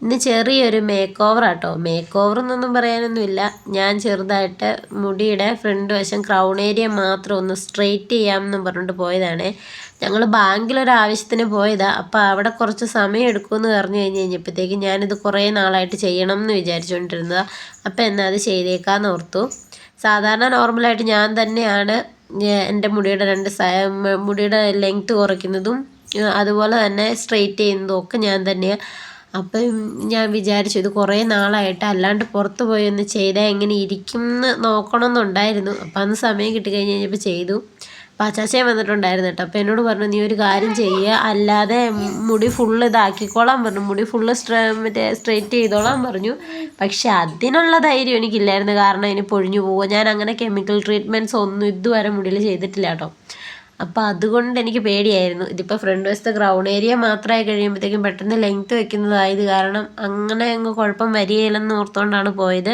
ഇന്ന് ചെറിയൊരു make over ആട്ടോ. മേക്ക് ഓവർ എന്നൊന്നും പറയാനൊന്നുമില്ല. ഞാൻ ചെറുതായിട്ട് മുടിയുടെ ഫ്രണ്ട് വശം ക്രൗൺ ഏരിയ മാത്രം ഒന്ന് സ്ട്രെയിറ്റ് ചെയ്യാമെന്ന് പറഞ്ഞിട്ട് പോയതാണ്. ഞങ്ങൾ ബാങ്കിലൊരാവശ്യത്തിന് പോയതാണ്. അപ്പോൾ അവിടെ കുറച്ച് സമയം എടുക്കുമെന്ന് പറഞ്ഞു കഴിഞ്ഞപ്പോഴത്തേക്ക് ഞാനിത് കുറേ നാളായിട്ട് ചെയ്യണം എന്ന് വിചാരിച്ചുകൊണ്ടിരുന്നതാണ്. അപ്പോൾ എന്നാൽ അത് ചെയ്തേക്കാമെന്ന് ഓർത്തു. സാധാരണ നോർമലായിട്ട് ഞാൻ തന്നെയാണ് എൻ്റെ മുടിയുടെ ലെങ്ത്ത് കുറയ്ക്കുന്നതും അതുപോലെ തന്നെ സ്ട്രെയിറ്റ് ചെയ്യുന്നതും ഒക്കെ ഞാൻ തന്നെയാണ്. അപ്പം ഞാൻ വിചാരിച്ചു ഇത് കുറേ നാളായിട്ട് അല്ലാണ്ട് പുറത്ത് പോയി ഒന്ന് ചെയ്താൽ എങ്ങനെ ഇരിക്കും എന്ന് നോക്കണമെന്നുണ്ടായിരുന്നു. അപ്പം അന്ന് സമയം കിട്ടിക്കഴിഞ്ഞ് കഴിഞ്ഞപ്പോൾ ചെയ്തു. അപ്പോൾ അച്ചാച്ചൻ വന്നിട്ടുണ്ടായിരുന്നു കേട്ടോ. അപ്പോൾ എന്നോട് പറഞ്ഞു, നീ ഒരു കാര്യം ചെയ്യുക, അല്ലാതെ മുടി ഫുള്ള് ഇതാക്കിക്കോളാൻ പറഞ്ഞു, മുടി ഫുള്ള് സ്ട്രെയിറ്റ് ചെയ്തോളാൻ പറഞ്ഞു. പക്ഷെ അതിനുള്ള ധൈര്യം എനിക്കില്ലായിരുന്നു. കാരണം ഇനി പൊഴിഞ്ഞു പോവുക. ഞാൻ അങ്ങനെ കെമിക്കൽ ട്രീറ്റ്മെൻറ്റ്സ് ഒന്നും ഇതുവരെ മുടിയിൽ ചെയ്തിട്ടില്ല കേട്ടോ. അപ്പോൾ അതുകൊണ്ട് എനിക്ക് പേടിയായിരുന്നു. ഇതിപ്പോൾ ഫ്രണ്ട് വശത്തെ ക്രൗൺ ഏരിയ മാത്രമായി കഴിയുമ്പോഴത്തേക്കും പെട്ടെന്ന് ലെങ്ത്ത് വെക്കുന്നതായത് കാരണം അങ്ങനെ അങ്ങ് കുഴപ്പം വരികയില്ലെന്ന് ഓർത്തുകൊണ്ടാണ് പോയത്.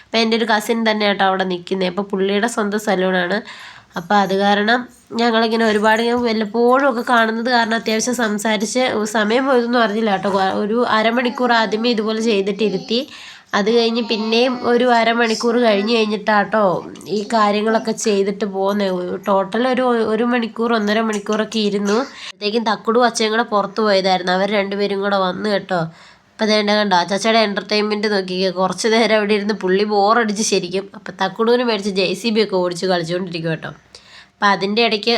അപ്പോൾ എൻ്റെ ഒരു കസിൻ തന്നെ കേട്ടോ അവിടെ നിൽക്കുന്നത്. അപ്പോൾ പുള്ളിയുടെ സ്വന്തം സലൂണാണ്. അപ്പോൾ അത് കാരണം ഞങ്ങളിങ്ങനെ ഒരുപാട് വല്ലപ്പോഴും ഒക്കെ കാണുന്നത് കാരണം അത്യാവശ്യം സംസാരിച്ച് സമയം പോയതൊന്നും അറിഞ്ഞില്ല കേട്ടോ. ഒരു അരമണിക്കൂർ ആദ്യമേ ഇതുപോലെ ചെയ്തിട്ടിരുത്തി. അത് കഴിഞ്ഞ് പിന്നെയും ഒരു അരമണിക്കൂർ കഴിഞ്ഞ് കഴിഞ്ഞിട്ടാട്ടോ ഈ കാര്യങ്ങളൊക്കെ ചെയ്തിട്ട് പോകുന്നത്. ടോട്ടൽ ഒരു മണിക്കൂർ 1.5 മണിക്കൂറൊക്കെ ഇരുന്നു. അപ്പോഴത്തേക്കും തക്കുടും അച്ഛയും കൂടെ പുറത്ത് പോയതായിരുന്നു. അവർ രണ്ടുപേരും കൂടെ വന്നു കേട്ടോ. അപ്പോൾ അതേണ്ട കണ്ടോ അച്ചാച്ചയുടെ എൻ്റർടൈൻമെൻറ്റ് നോക്കിക്കുക. കുറച്ച് നേരം അവിടെ ഇരുന്ന് പുള്ളി ബോറടിച്ച് ശരിക്കും. അപ്പോൾ തക്കുടൂന് മേടിച്ച് JCB ഒക്കെ ഓടിച്ച് കളിച്ചുകൊണ്ടിരിക്കും കേട്ടോ. അപ്പം അതിൻ്റെ ഇടയ്ക്ക്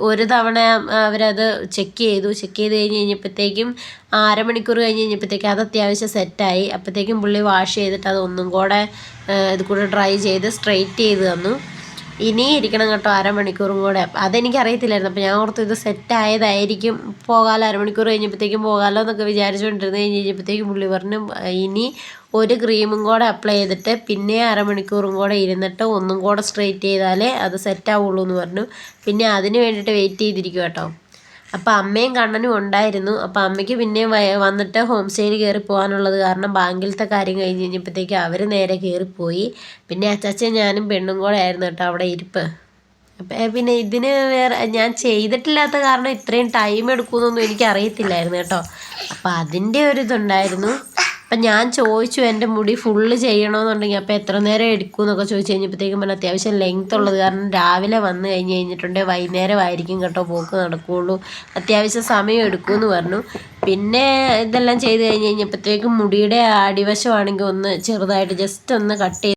ഒരു തവണ അവരത് ചെക്ക് ചെയ്ത് കഴിഞ്ഞപ്പോഴത്തേക്കും അരമണിക്കൂർ കഴിഞ്ഞ് കഴിഞ്ഞപ്പോഴത്തേക്കും അത് അത്യാവശ്യം സെറ്റായി. അപ്പോഴത്തേക്കും പുള്ളി വാഷ് ചെയ്തിട്ട് അത് ഒന്നും കൂടെ ഇത് കൂടെ ഡ്രൈ ചെയ്ത് സ്ട്രെയിറ്റ് ചെയ്ത് തന്നു. ഇനിയും ഇരിക്കണം കേട്ടോ അരമണിക്കൂറും കൂടെ. അതെനിക്ക് അറിയത്തില്ലായിരുന്നു. അപ്പോൾ ഞാൻ ഓർത്ത് ഇത് സെറ്റായതായിരിക്കും, പോകാമല്ലോ, അരമണിക്കൂർ കഴിഞ്ഞപ്പോഴത്തേക്കും പോകാമല്ലോ എന്നൊക്കെ വിചാരിച്ചുകൊണ്ടിരുന്ന് കഴിഞ്ഞപ്പോഴത്തേക്കും പുള്ളി പറഞ്ഞു ഇനി ഒരു ക്രീമും കൂടെ അപ്ലൈ ചെയ്തിട്ട് പിന്നെ അരമണിക്കൂറും കൂടെ ഇരുന്നിട്ട് ഒന്നും കൂടെ സ്ട്രെയിറ്റ് ചെയ്താലേ അത് സെറ്റാവുള്ളൂ എന്ന് പറഞ്ഞു. പിന്നെ അതിന് വേണ്ടിയിട്ട് വെയിറ്റ് ചെയ്തിരിക്കും കേട്ടോ. അപ്പോൾ അമ്മയും കണ്ണനും ഉണ്ടായിരുന്നു. അപ്പോൾ അമ്മയ്ക്ക് പിന്നെ വന്നിട്ട് ഹോം സ്റ്റേയിൽ കയറി പോകാനുള്ളത് കാരണം ബാങ്കിലത്തെ കാര്യം കഴിഞ്ഞ് കഴിഞ്ഞപ്പോഴത്തേക്ക് അവർ നേരെ കയറിപ്പോയി. പിന്നെ അച്ചാച്ചൻ ഞാനും പെണ്ണും കൂടെ ആയിരുന്നു കേട്ടോ അവിടെ ഇരിപ്പ്. അപ്പം പിന്നെ ഇതിന് വേറെ ഞാൻ ചെയ്തിട്ടില്ലാത്ത കാരണം ഇത്രയും ടൈം എടുക്കുമെന്നൊന്നും എനിക്ക് അറിയത്തില്ലായിരുന്നു കേട്ടോ. അപ്പോൾ അതിൻ്റെ ഒരു ഇതുണ്ടായിരുന്നു. അപ്പം ഞാൻ ചോദിച്ചു എൻ്റെ മുടി ഫുള്ള് ചെയ്യണമെന്നുണ്ടെങ്കിൽ അപ്പോൾ എത്ര നേരം എടുക്കും എന്നൊക്കെ ചോദിച്ചു കഴിഞ്ഞപ്പോഴത്തേക്കും പറഞ്ഞാൽ അത്യാവശ്യം ലെങ്ത് ഉള്ളത് കാരണം രാവിലെ വന്നു കഴിഞ്ഞിട്ടുണ്ടെങ്കിൽ വൈകുന്നേരം ആയിരിക്കും കേട്ടോ പോക്ക് നടക്കുകയുള്ളൂ, അത്യാവശ്യം സമയം എടുക്കുമെന്ന് പറഞ്ഞു. പിന്നെ ഇതെല്ലാം ചെയ്ത് കഴിഞ്ഞപ്പോഴത്തേക്കും മുടിയുടെ അടിവശമാണെങ്കിൽ ഒന്ന് ചെറുതായിട്ട് ജസ്റ്റ് ഒന്ന് കട്ട് ചെയ്ത്